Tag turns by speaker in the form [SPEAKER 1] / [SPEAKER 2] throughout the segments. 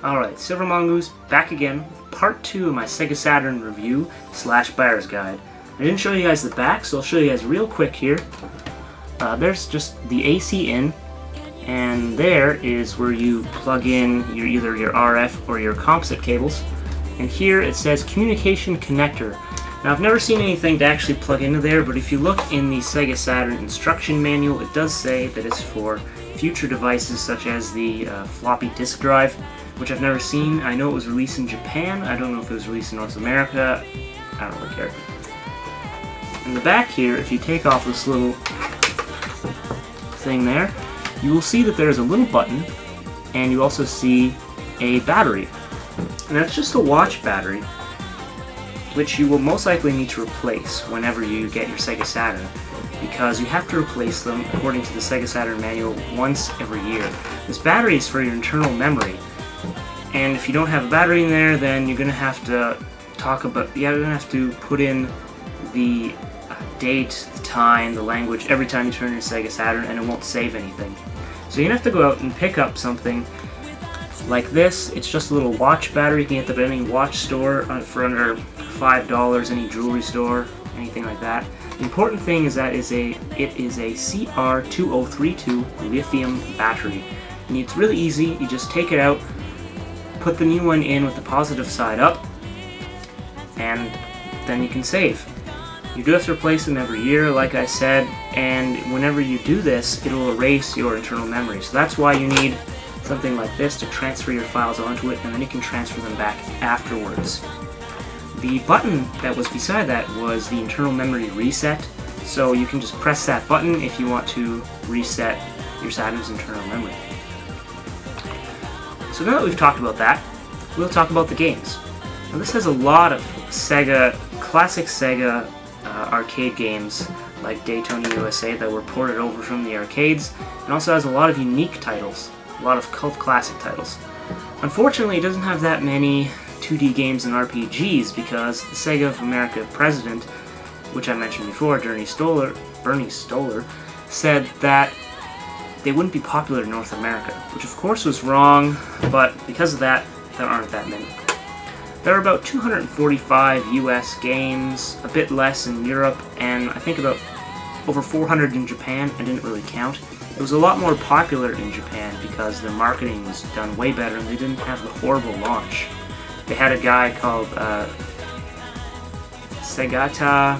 [SPEAKER 1] Alright, Silver Mongoose back again with part 2 of my Sega Saturn review / buyer's guide. I didn't show you guys the back, so I'll show you guys real quick here. There's just the AC in, and there is where you plug in either your RF or your composite cables. And here it says communication connector. Now I've never seen anything to actually plug into there, but if you look in the Sega Saturn instruction manual, it does say that it's for future devices such as the floppy disk drive, which I've never seen. I know it was released in Japan. I don't know if it was released in North America. I don't really care. In the back here, if you take off this little thing there, you will see that there's a little button, and you also see a battery. And that's just a watch battery, which you will most likely need to replace whenever you get your Sega Saturn, because you have to replace them, according to the Sega Saturn manual, once every year. This battery is for your internal memory, and if you don't have a battery in there, then you're going to have to put in the date, the time, the language every time you turn your Sega Saturn, and it won't save anything. So you're going to have to go out and pick up something like this. It's just a little watch battery. You can get that at any watch store for under $5, any jewelry store, anything like that. The important thing is that it is a CR2032 lithium battery. And it's really easy. You just take it out, put the new one in with the positive side up, and then you can save. You do have to replace them every year, like I said, and whenever you do this, it'll erase your internal memory. So that's why you need something like this to transfer your files onto it, and then you can transfer them back afterwards. The button that was beside that was the internal memory reset, so you can just press that button if you want to reset your Saturn's internal memory. So now that we've talked about that, we'll talk about the games. Now this has a lot of classic Sega arcade games like Daytona USA that were ported over from the arcades, and also has a lot of unique titles, a lot of cult classic titles. Unfortunately, it doesn't have that many 2D games and RPGs because the Sega of America president, which I mentioned before, Bernie Stoller, said that they wouldn't be popular in North America, which of course was wrong, but because of that, there aren't that many. There are about 245 US games, a bit less in Europe, and I think about over 400 in Japan. I didn't really count. It was a lot more popular in Japan because their marketing was done way better and they didn't have the horrible launch. They had a guy called Segata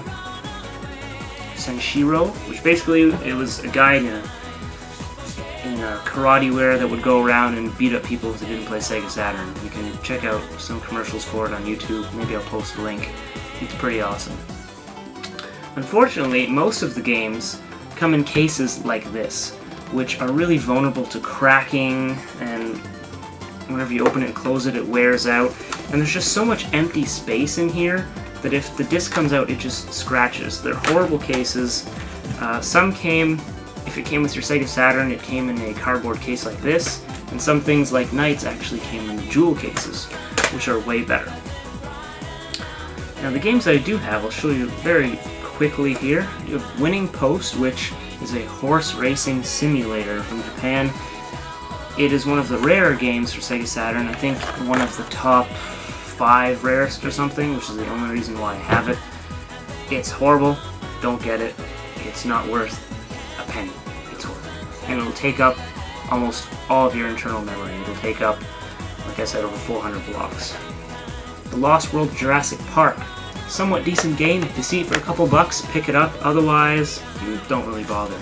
[SPEAKER 1] Senshiro, which basically it was a guy in karate wear that would go around and beat up people if they didn't play Sega Saturn. You can check out some commercials for it on YouTube. Maybe I'll post a link. It's pretty awesome. Unfortunately, most of the games come in cases like this, which are really vulnerable to cracking, and whenever you open it and close it, it wears out. And there's just so much empty space in here that if the disc comes out, it just scratches. They're horrible cases. If it came with your Sega Saturn, it came in a cardboard case like this, and some things like Knights actually came in jewel cases, which are way better. Now the games that I do have, I'll show you very quickly here. You have Winning Post, which is a horse racing simulator from Japan. It is one of the rarer games for Sega Saturn. I think one of the top 5 rarest or something, which is the only reason why I have it. It's horrible. Don't get it. It's not worth a penny. It's horrible. And it'll take up almost all of your internal memory. It'll take up, like I said, over 400 blocks. The Lost World Jurassic Park. Somewhat decent game. If you see it for a couple bucks, pick it up. Otherwise, you don't really bother.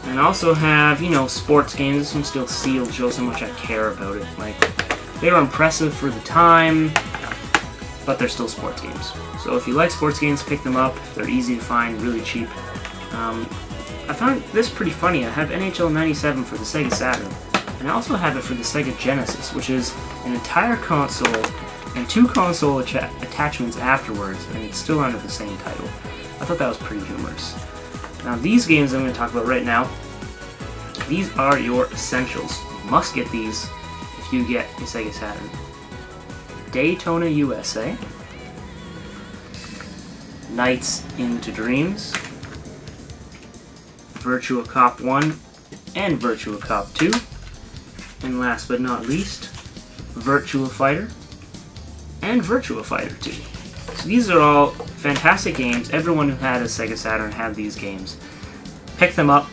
[SPEAKER 1] And I also have, sports games. This one's still sealed. Shows how much I care about it. Like, they were impressive for the time, but they're still sports games. So if you like sports games, pick them up. They're easy to find, really cheap. I found this pretty funny. I have NHL 97 for the Sega Saturn, and I also have it for the Sega Genesis, which is an entire console and 2 console attachments afterwards, and it's still under the same title. I thought that was pretty humorous. Now these games I'm going to talk about right now, these are your essentials. You must get these if you get a Sega Saturn. Daytona USA, Nights into Dreams, Virtua Cop 1 and Virtua Cop 2, and last but not least, Virtua Fighter, and Virtua Fighter 2. So these are all fantastic games. Everyone who had a Sega Saturn had these games. Pick them up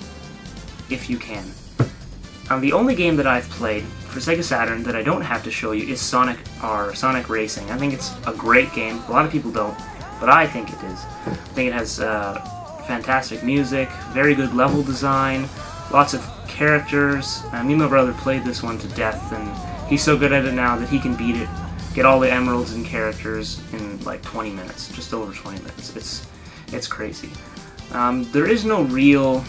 [SPEAKER 1] if you can. The only game that I've played for Sega Saturn that I don't have to show you is Sonic Racing. I think it's a great game. A lot of people don't, but I think it is. I think it has fantastic music, very good level design, lots of characters. Me and my brother played this one to death, and he's so good at it now that he can beat it, get all the emeralds and characters in like 20 minutes, just over 20 minutes. It's crazy. There is no real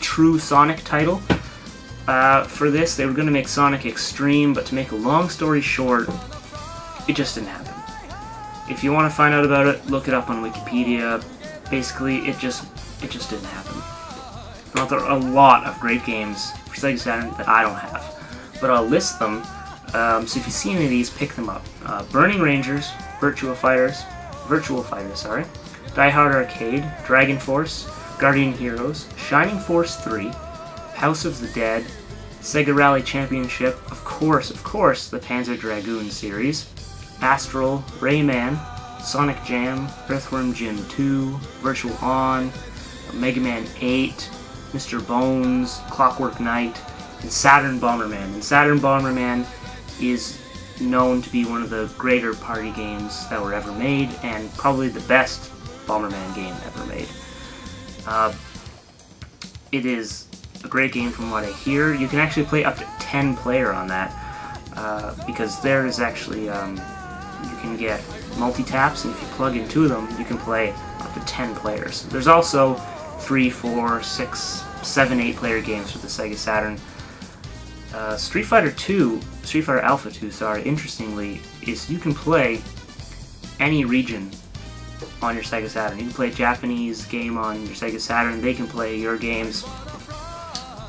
[SPEAKER 1] true Sonic title for this. They were going to make Sonic Extreme, but to make a long story short, it just didn't happen. If you want to find out about it, look it up on Wikipedia. Basically, it just didn't happen. Now, there are a lot of great games for Sega Saturn that I don't have, but I'll list them. So if you see any of these, pick them up. Burning Rangers, Virtua Fighter, sorry, Die Hard Arcade, Dragon Force, Guardian Heroes, Shining Force 3, House of the Dead, Sega Rally Championship, of course, the Panzer Dragoon series, Astral, Rayman, Sonic Jam, Earthwork Jim 2, Virtual On, MegaMan 8, Mr. Bones, Clockwork Knight, and Saturn Bomberman. And Saturn Bomberman is known to be one of the greater party games that were ever made, and probably the best Bomberman game ever made. It is a great game from what I hear. You can actually play up to 10 player on that, because there is actually, you can get multi-taps, and if you plug in 2 of them, you can play up to 10 players. There's also 3, 4, 6, 7, 8 player games for the Sega Saturn. Street Fighter Alpha 2, sorry, interestingly, is you can play any region on your Sega Saturn. You can play a Japanese game on your Sega Saturn, they can play your games.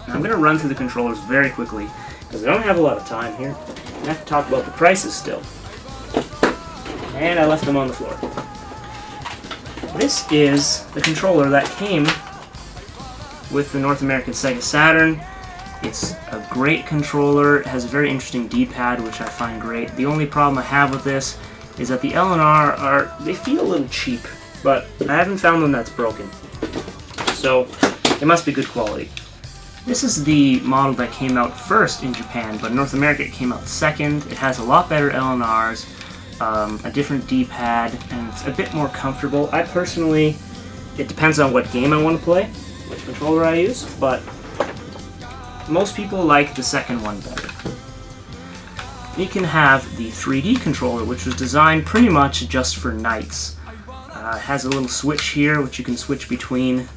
[SPEAKER 1] Now I'm going to run through the controllers very quickly, because I don't have a lot of time here. I have to talk about the prices still. And I left them on the floor. This is the controller that came with the North American Sega Saturn. It's a great controller. It has a very interesting D-pad, which I find great. The only problem I have with this is that the L&R they feel a little cheap, but I haven't found one that's broken. So it must be good quality. This is the model that came out first in Japan, but in North America it came out second. It has a lot better L&Rs, a different D-pad, and it's a bit more comfortable. I personally, it depends on what game I want to play, which controller I use, but most people like the second one better. You can have the 3D controller, which was designed pretty much just for nights. It has a little switch here, which you can switch between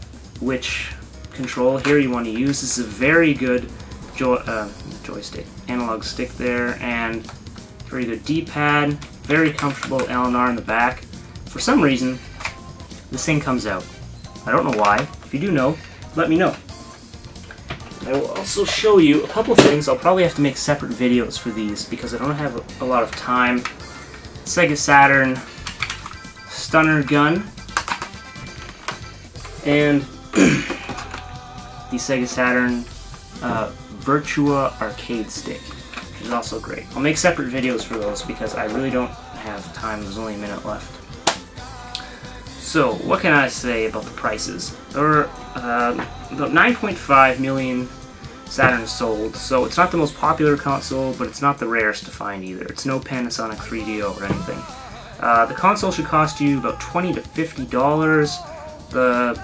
[SPEAKER 1] which control here you want to use. This is a very good joystick, analog stick there, and very good D-pad, very comfortable L&R in the back. For some reason, this thing comes out. I don't know why. If you do know, let me know. I will also show you a couple things. I'll probably have to make separate videos for these because I don't have a lot of time. Sega Saturn Stunner Gun and the Sega Saturn Virtua Arcade Stick, which is also great. I'll make separate videos for those because I really don't have time. There's only a minute left. So, what can I say about the prices? There are about 9.5 million Saturns sold, so it's not the most popular console, but it's not the rarest to find either. It's no Panasonic 3DO or anything. The console should cost you about $20 to $50. The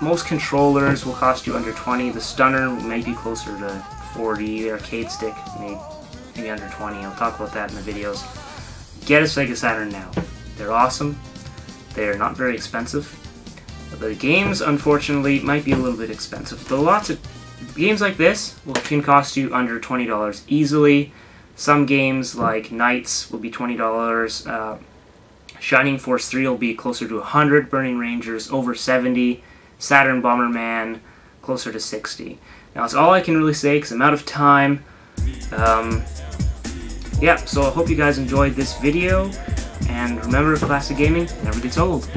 [SPEAKER 1] most controllers will cost you under $20. The Stunner may be closer to $40. The arcade stick maybe under $20. I'll talk about that in the videos. Get a Sega Saturn now. They're awesome. They're not very expensive. The games, unfortunately, might be a little bit expensive. Though lots of games like this can cost you under $20 easily. Some games like Knights will be $20. Shining Force 3 will be closer to $100. Burning Rangers over $70. Saturn Bomberman closer to $60. Now that's all I can really say because I'm out of time. Yeah, so I hope you guys enjoyed this video. And remember, classic gaming never gets old.